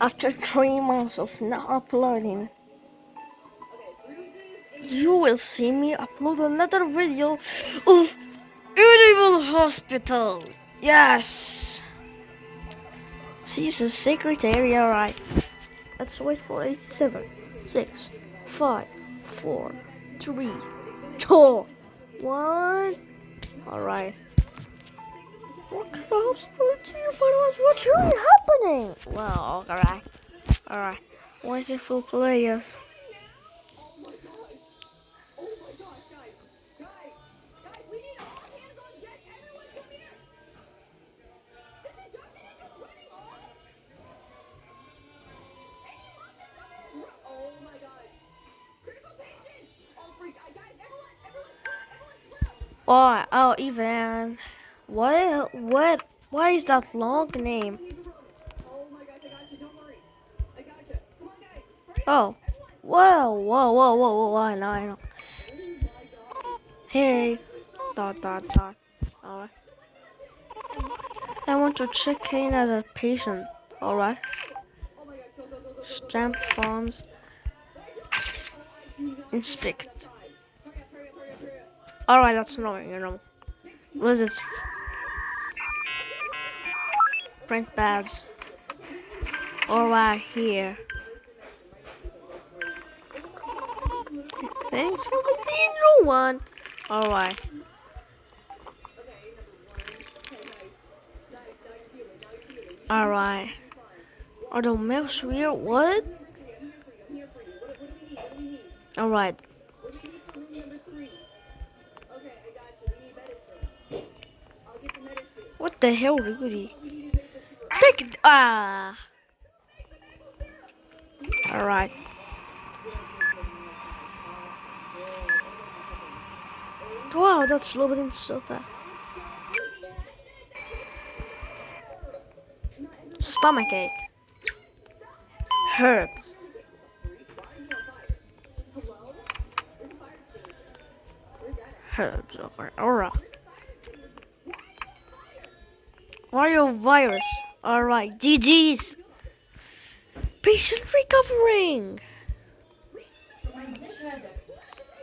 After 3 months of not uploading, you will see me upload another video of Animal Hospital. Yes. She's a secretary, alright. Let's wait for 87, 6, 5, 4, 3, 2, 1. Alright. What kind of hospital do you find us? What's really happening? Well, alright. Alright. Wonderful players. Oh, Ivan. What is that long name? Oh. Whoa, I know. Hey. Dot. Alright. I want to check in as a patient. Alright. Stamp forms. Inspect. Alright, that's annoying. What is this? Print pads. Alright, here. Thanks for the new one. Alright. Alright. Are the mouse weird? What? Alright. What the hell, Rudy? Take it. Alright. Wow, that's loading so fast. Stomachache. Herbs. Okay. Alright. Mario virus. Alright. GG's. Patient recovering.